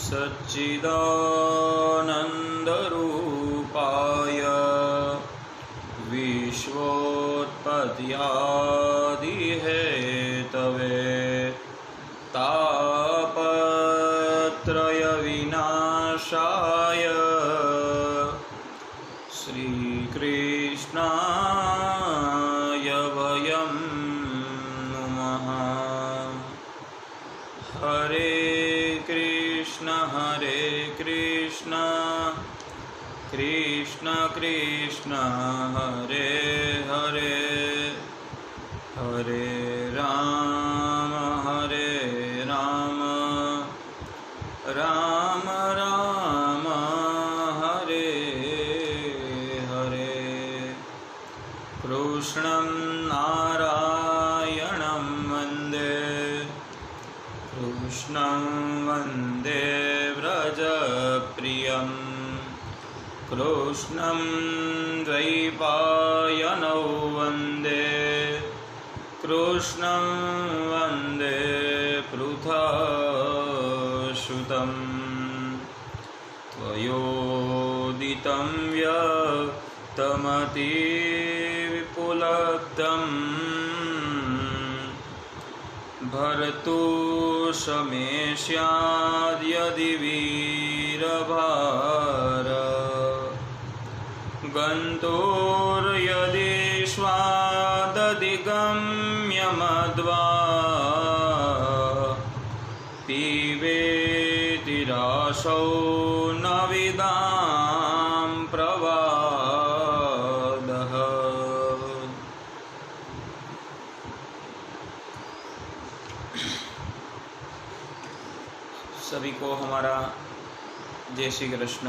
सच्चिदानन्दरूपाय विश्वोत्पत्त्यादिहेतवे तापत्रयविनाशाय श्रीकृष्णाय वयं नुमः। हरे कृष्ण कृष्ण कृष्ण हरे हरे, हरे राम राम राम हरे हरे। कृष्णं नारायणं वन्दे, कृष्णं वन्दे व्रजप्रियं, कृष्णं द्वैपायनौ वन्दे, कृष्णं वन्दे पृथ्वीसुतं। त्वयोदितं व्यक्तमतिविपुलब्धं भर्तुषमे स्याद्यदि वीरभार। गन्तुर्यदि स्वादधिगम्यमध्वा पिबेति रसौ न विदां प्रवादः। सभी को हमारा जय श्री कृष्ण,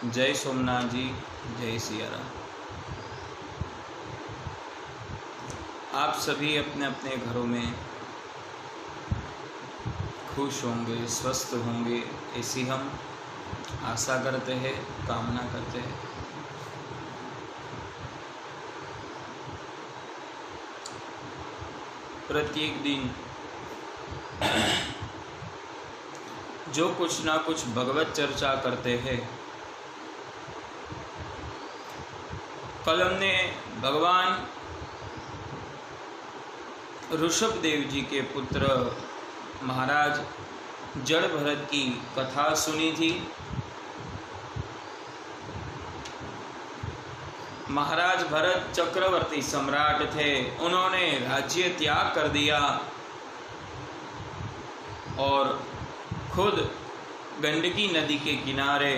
जय सोमनाथ जी, जय सिया राम। आप सभी अपने अपने घरों में खुश होंगे, स्वस्थ होंगे, ऐसी हम आशा करते हैं, कामना करते हैं। प्रत्येक दिन जो कुछ ना कुछ भगवत चर्चा करते हैं। कल हमने भगवान ऋषभदेव जी के पुत्र महाराज जड़ भरत की कथा सुनी थी। महाराज भरत चक्रवर्ती सम्राट थे, उन्होंने राज्य त्याग कर दिया और खुद गंडकी नदी के किनारे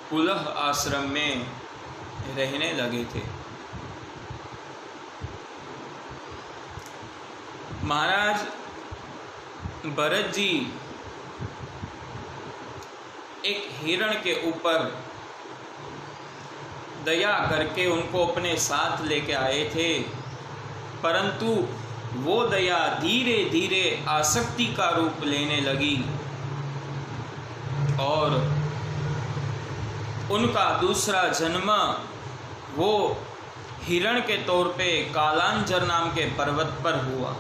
पुलह आश्रम में रहने लगे थे। महाराज भरत जी एक हिरण के ऊपर दया करके उनको अपने साथ लेके आए थे, परंतु वो दया धीरे धीरे आसक्ति का रूप लेने लगी और उनका दूसरा जन्म वो हिरण के तौर पे कालांजर नाम के पर्वत पर हुआ।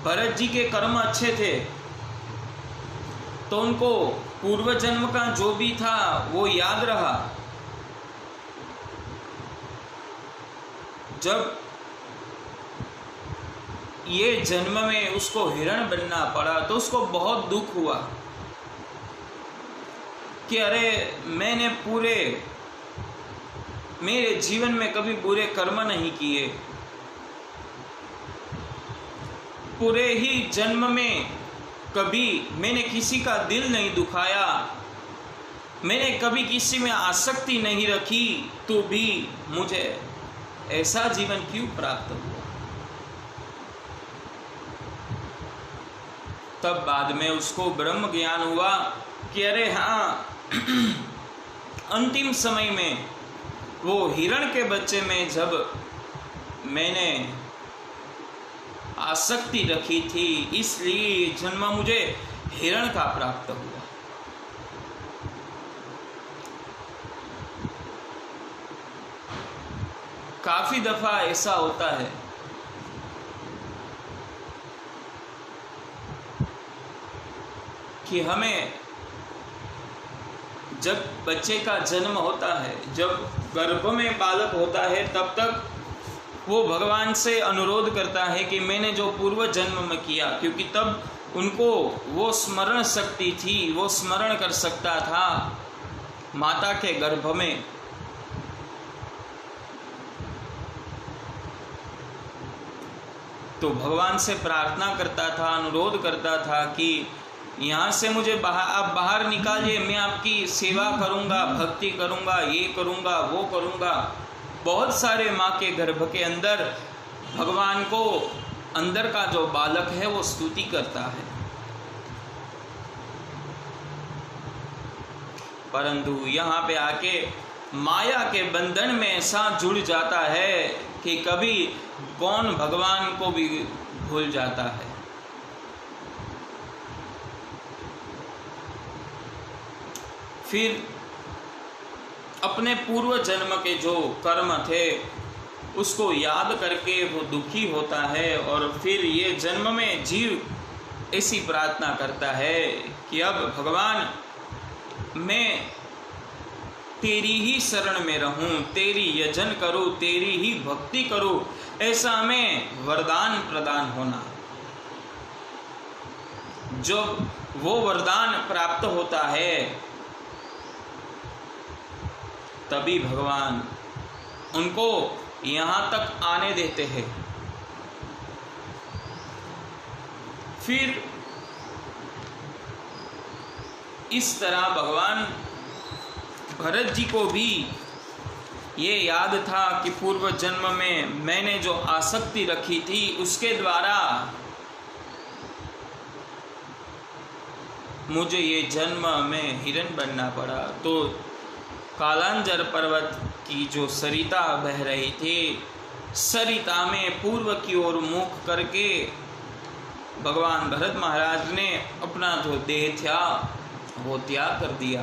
भरत जी के कर्म अच्छे थे तो उनको पूर्व जन्म का जो भी था वो याद रहा। जब ये जन्म में उसको हिरण बनना पड़ा तो उसको बहुत दुख हुआ कि अरे मैंने मेरे जीवन में कभी बुरे कर्म नहीं किए, पूरे ही जन्म में कभी मैंने किसी का दिल नहीं दुखाया, मैंने कभी किसी में आसक्ति नहीं रखी, तो भी मुझे ऐसा जीवन क्यों प्राप्त हुआ। तब बाद में उसको ब्रह्म ज्ञान हुआ कि अरे हाँ, अंतिम समय में वो हिरण के बच्चे में जब मैंने आसक्ति रखी थी, इसलिए जन्म मुझे हिरण का प्राप्त हुआ। काफी दफा ऐसा होता है कि हमें जब बच्चे का जन्म होता है, जब गर्भ में बालक होता है, तब तक वो भगवान से अनुरोध करता है कि मैंने जो पूर्व जन्म में किया, क्योंकि तब उनको वो स्मरण शक्ति थी, वो स्मरण कर सकता था माता के गर्भ में। तो भगवान से प्रार्थना करता था, अनुरोध करता था कि यहाँ से मुझे आप बाहर निकालिए, मैं आपकी सेवा करूँगा, भक्ति करूँगा, ये करूँगा, वो करूँगा। बहुत सारे माँ के गर्भ के अंदर भगवान को अंदर का जो बालक है वो स्तुति करता है, परंतु यहाँ पे आके माया के बंधन में ऐसा जुड़ जाता है कि कभी कौन भगवान को भी भूल जाता है। फिर अपने पूर्व जन्म के जो कर्म थे उसको याद करके वो दुखी होता है, और फिर ये जन्म में जीव ऐसी प्रार्थना करता है कि अब भगवान मैं तेरी ही शरण में रहूं, तेरी यजन करूं, तेरी ही भक्ति करूं, ऐसा हमें वरदान प्रदान होना। जब वो वरदान प्राप्त होता है तभी भगवान उनको यहाँ तक आने देते हैं। फिर इस तरह भगवान भरत जी को भी ये याद था कि पूर्व जन्म में मैंने जो आसक्ति रखी थी उसके द्वारा मुझे ये जन्म में हिरण बनना पड़ा। तो कालांजर पर्वत की जो सरिता बह रही थी, सरिता में पूर्व की ओर मुख करके भगवान भरत महाराज ने अपना जो देह था वो त्याग कर दिया।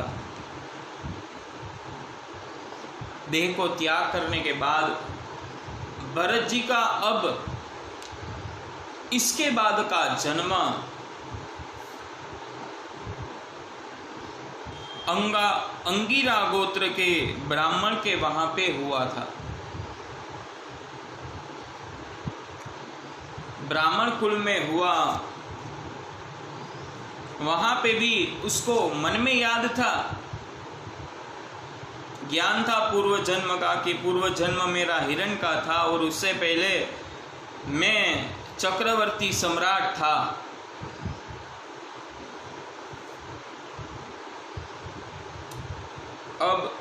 देह को त्याग करने के बाद भरत जी का अब इसके बाद का जन्म अंगिरा गोत्र के ब्राह्मण के वहां पे हुआ था। ब्राह्मण कुल में हुआ, वहां पे भी उसको मन में याद था, ज्ञान था पूर्व जन्म का कि पूर्व जन्म मेरा हिरण का था और उससे पहले मैं चक्रवर्ती सम्राट था। अब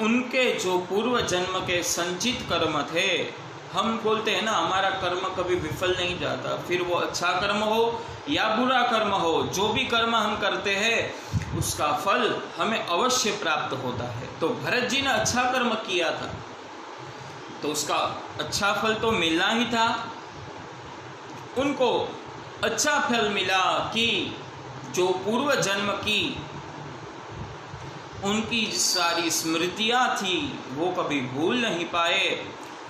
उनके जो पूर्व जन्म के संचित कर्म थे, हम बोलते हैं ना हमारा कर्म कभी विफल नहीं जाता, फिर वो अच्छा कर्म हो या बुरा कर्म हो, जो भी कर्म हम करते हैं उसका फल हमें अवश्य प्राप्त होता है। तो भरत जी ने अच्छा कर्म किया था तो उसका अच्छा फल तो मिलना ही था। उनको अच्छा फल मिला कि जो पूर्व जन्म की उनकी सारी स्मृतियां थी वो कभी भूल नहीं पाए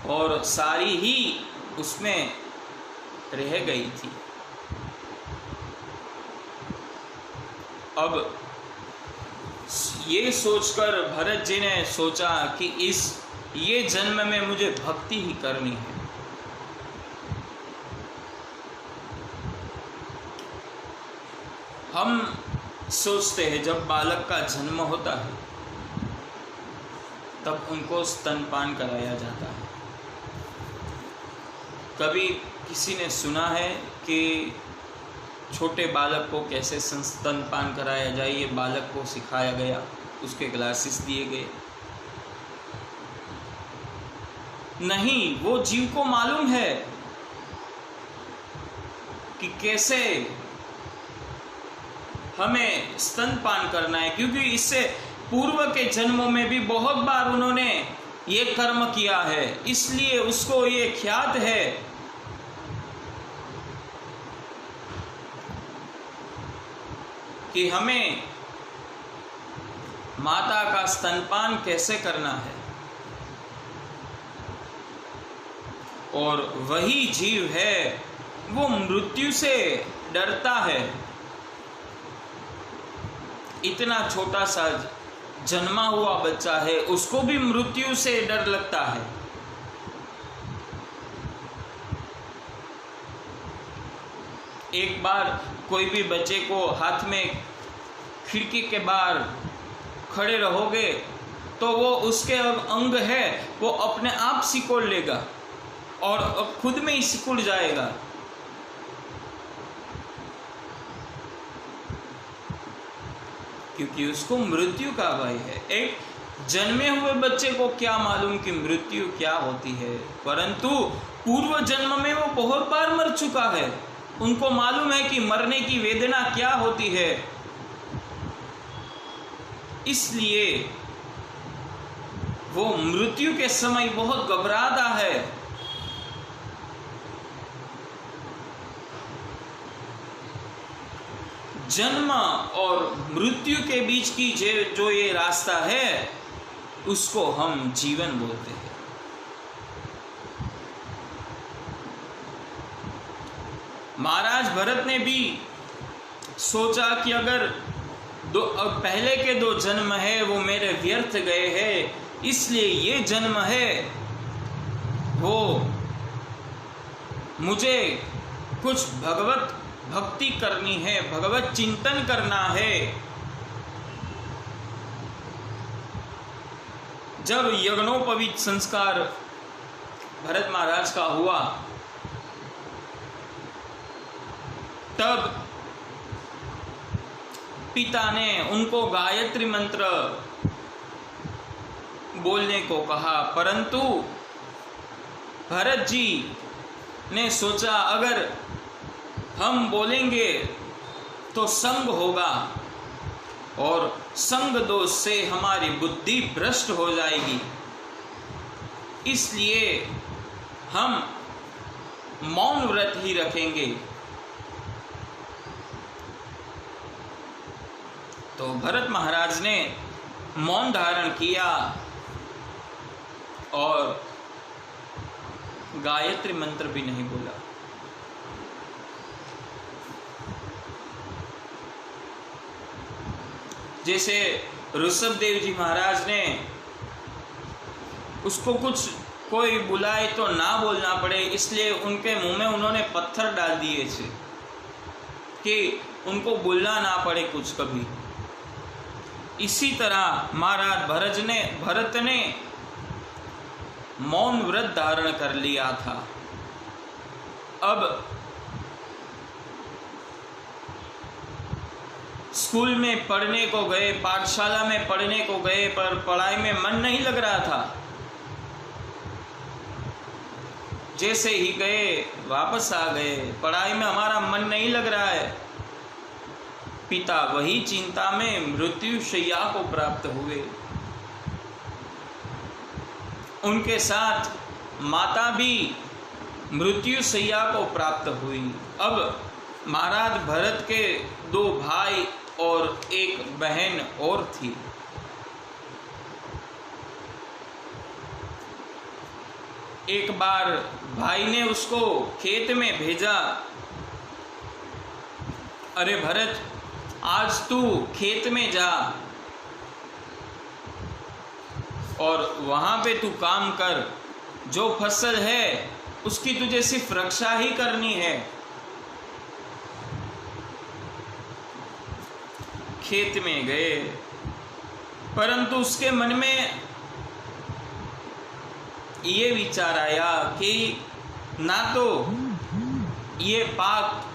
और सारी ही उसमें रह गई थी। अब ये सोचकर भरत जी ने सोचा कि ये जन्म में मुझे भक्ति ही करनी है। हम सोचते हैं जब बालक का जन्म होता है तब उनको स्तनपान कराया जाता है। कभी किसी ने सुना है कि छोटे बालक को कैसे स्तनपान कराया जाए? ये बालक को सिखाया गया, उसके ग्लासेस दिए गए? नहीं, वो जीव को मालूम है कि कैसे हमें स्तनपान करना है, क्योंकि इससे पूर्व के जन्मों में भी बहुत बार उन्होंने ये कर्म किया है, इसलिए उसको ये ख्यात है कि हमें माता का स्तनपान कैसे करना है। और वही जीव है वो मृत्यु से डरता है। इतना छोटा सा जन्मा हुआ बच्चा है, उसको भी मृत्यु से डर लगता है। एक बार कोई भी बच्चे को हाथ में खिड़की के बाहर खड़े रहोगे तो वो उसके अंग है वो अपने आप सिकुड़ लेगा और खुद में ही सिकुड़ जाएगा। क्योंकि उसको मृत्यु का भय है। एक जन्मे हुए बच्चे को क्या मालूम कि मृत्यु क्या होती है, परंतु पूर्व जन्म में वो बहुत बार मर चुका है, उनको मालूम है कि मरने की वेदना क्या होती है। इसलिए वो मृत्यु के समय बहुत घबराता है। जन्म और मृत्यु के बीच की जो ये रास्ता है उसको हम जीवन बोलते हैं। महाराज भरत ने भी सोचा कि अगर पहले के 2 जन्म है वो मेरे व्यर्थ गए हैं, इसलिए ये जन्म है वो मुझे कुछ भगवत भक्ति करनी है, भगवत चिंतन करना है। जब यज्ञोपवीत संस्कार भरत महाराज का हुआ तब पिता ने उनको गायत्री मंत्र बोलने को कहा, परंतु भरत जी ने सोचा अगर हम बोलेंगे तो संग होगा और संग दोष से हमारी बुद्धि भ्रष्ट हो जाएगी, इसलिए हम मौन व्रत ही रखेंगे। तो भरत महाराज ने मौन धारण किया और गायत्री मंत्र भी नहीं बोला। जैसे ऋषभदेव जी महाराज ने उसको कुछ कोई बुलाए तो ना बोलना पड़े, इसलिए उनके मुंह में उन्होंने पत्थर डाल दिए थे कि उनको बोलना ना पड़े कुछ कभी। इसी तरह महाराज भरत ने मौन व्रत धारण कर लिया था। अब स्कूल में पढ़ने को गए, पाठशाला में पढ़ने को गए, पर पढ़ाई में मन नहीं लग रहा था। जैसे ही गए वापस आ गए, पढ़ाई में हमारा मन नहीं लग रहा है। पिता वही चिंता में मृत्यु शैया को प्राप्त हुए। उनके साथ माता भी मृत्यु शैया को प्राप्त हुई। अब महाराज भरत के 2 भाई और 1 बहन और थी। एक बार भाई ने उसको खेत में भेजा, अरे भरत आज तू खेत में जा और वहां पे तू काम कर, जो फसल है उसकी तुझे सिर्फ रक्षा ही करनी है। खेत में गए, परंतु उसके मन में ये विचार आया कि ना तो ये पाक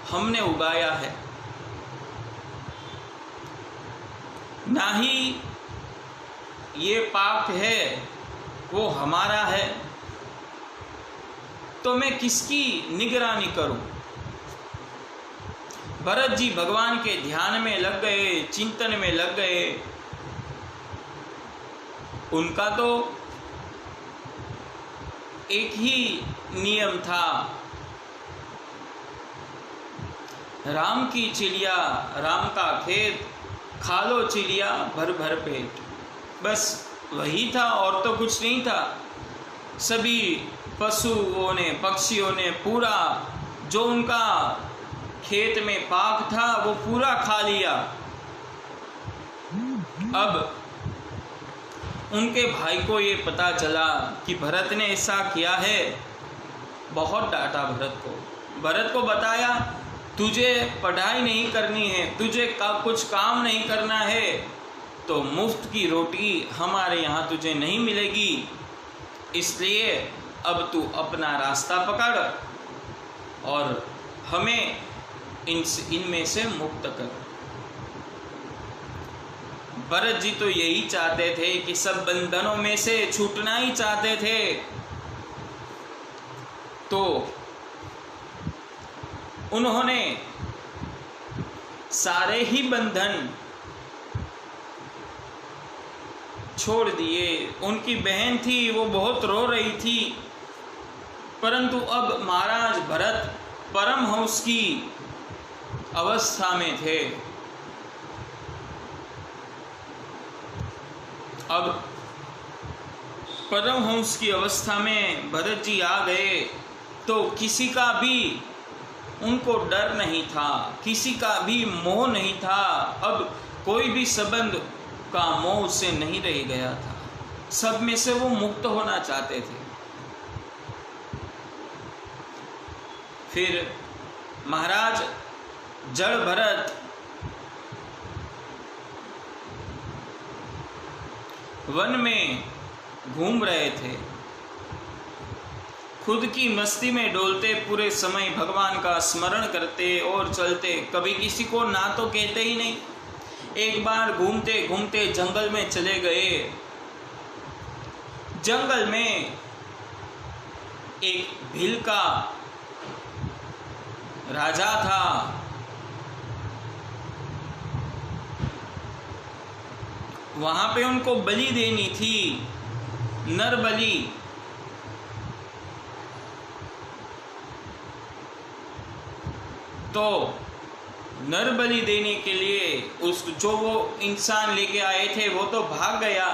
हमने उगाया है, ना ही ये पाक है वो हमारा है, तो मैं किसकी निगरानी करूं। भरत जी भगवान के ध्यान में लग गए, चिंतन में लग गए। उनका तो एक ही नियम था, राम की चिड़िया राम का खेत, खा लो चिड़िया भर भर पेट। बस वही था और तो कुछ नहीं था। सभी पशुओं ने, पक्षियों ने पूरा जो उनका खेत में पाक था वो पूरा खा लिया। अब उनके भाई को ये पता चला कि भरत ने ऐसा किया है। बहुत डांटा भरत को बताया, तुझे पढ़ाई नहीं करनी है, तुझे कुछ काम नहीं करना है तो मुफ्त की रोटी हमारे यहाँ तुझे नहीं मिलेगी, इसलिए अब तू अपना रास्ता पकड़ और हमें इनमें से मुक्त कर। भरत जी तो यही चाहते थे कि सब बंधनों में से छूटना ही चाहते थे। तो उन्होंने सारे ही बंधन छोड़ दिए। उनकी बहन थी वो बहुत रो रही थी, परंतु अब महाराज भरत परमहंस की अवस्था में थे। अब परमहंस की अवस्था में भरत जी आ गए तो किसी का भी उनको डर नहीं था, किसी का भी मोह नहीं था। अब कोई भी संबंध का मोह से नहीं रह गया था, सब में से वो मुक्त होना चाहते थे। फिर महाराज जड़ भरत वन में घूम रहे थे, खुद की मस्ती में डोलते, पूरे समय भगवान का स्मरण करते और चलते, कभी किसी को ना तो कहते ही नहीं। एक बार घूमते घूमते जंगल में चले गए। जंगल में एक भील का राजा था। वहां पे उनको बलि देनी थी, नर बलि। तो नर बलि देने के लिए जो वो इंसान लेके आए थे वो तो भाग गया,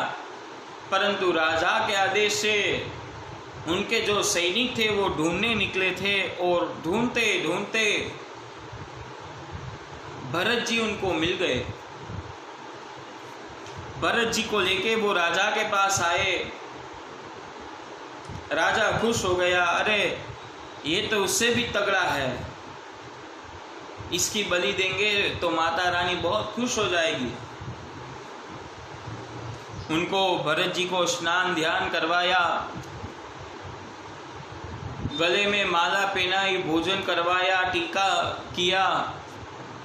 परंतु राजा के आदेश से उनके जो सैनिक थे वो ढूंढने निकले थे और ढूंढते ढूंढते भरत जी उनको मिल गए। भरत जी को लेके वो राजा के पास आए। राजा खुश हो गया, अरे ये तो उससे भी तगड़ा है, इसकी बलि देंगे तो माता रानी बहुत खुश हो जाएगी। उनको भरत जी को स्नान ध्यान करवाया, गले में माला पहनाई, भोजन करवाया, टीका किया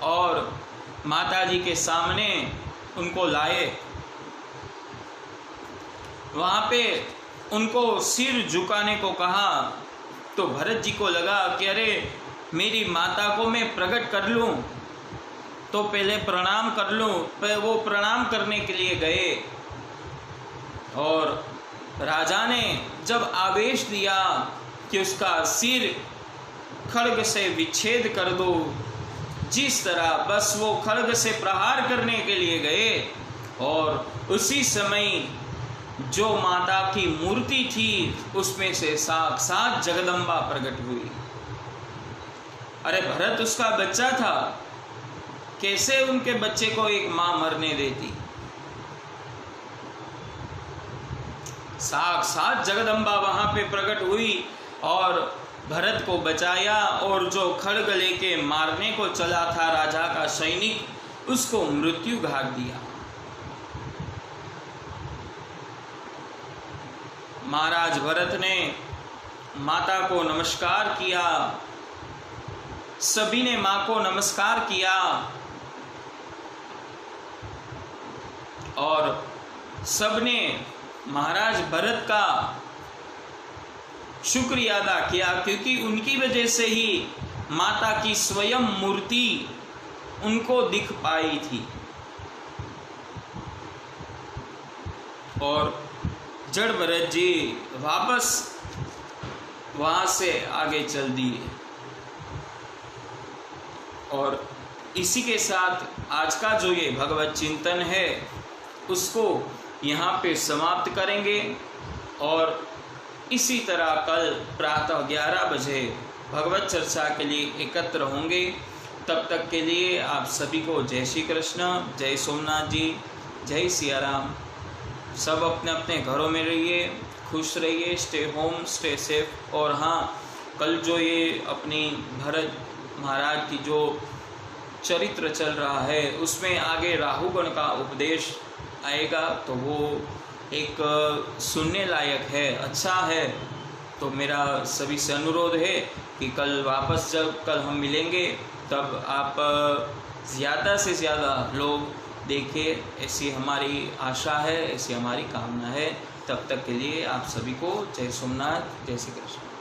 और माता जी के सामने उनको लाए। वहाँ पे उनको सिर झुकाने को कहा तो भरत जी को लगा कि अरे मेरी माता को मैं प्रकट कर लूं तो पहले प्रणाम कर लूं। वो प्रणाम करने के लिए गए और राजा ने जब आदेश दिया कि उसका सिर खड्ग से विच्छेद कर दो, जिस तरह बस वो खड्ग से प्रहार करने के लिए गए और उसी समय जो माता की मूर्ति थी उसमें से साक्षात जगदम्बा प्रकट हुई। अरे भरत उसका बच्चा था, कैसे उनके बच्चे को एक मां मरने देती। साक्षात जगदम्बा वहां पे प्रकट हुई और भरत को बचाया और जो खड्ग लेके मारने को चला था राजा का सैनिक, उसको मृत्यु घाट दिया। महाराज भरत ने माता को नमस्कार किया, सभी ने मां को नमस्कार किया और सबने महाराज भरत का शुक्रिया अदा किया, क्योंकि उनकी वजह से ही माता की स्वयं मूर्ति उनको दिख पाई थी। और जड़ भरत जी वापस वहां से आगे चल दिए। और इसी के साथ आज का जो ये भगवत चिंतन है उसको यहाँ पे समाप्त करेंगे और इसी तरह कल प्रातः 11 बजे भगवत चर्चा के लिए एकत्र होंगे। तब तक के लिए आप सभी को जय श्री कृष्ण, जय सोमनाथ जी, जय सिया राम। सब अपने अपने घरों में रहिए, खुश रहिए, स्टे होम, स्टे सेफ। और हाँ, कल जो ये अपनी भरत महाराज की जो चरित्र चल रहा है उसमें आगे राहुगण का उपदेश आएगा, तो वो एक सुनने लायक है, अच्छा है। तो मेरा सभी से अनुरोध है कि कल वापस जब कल हम मिलेंगे तब आप ज़्यादा से ज़्यादा लोग देखें, ऐसी हमारी आशा है, ऐसी हमारी कामना है। तब तक के लिए आप सभी को जय सोमनाथ, जय श्री कृष्ण।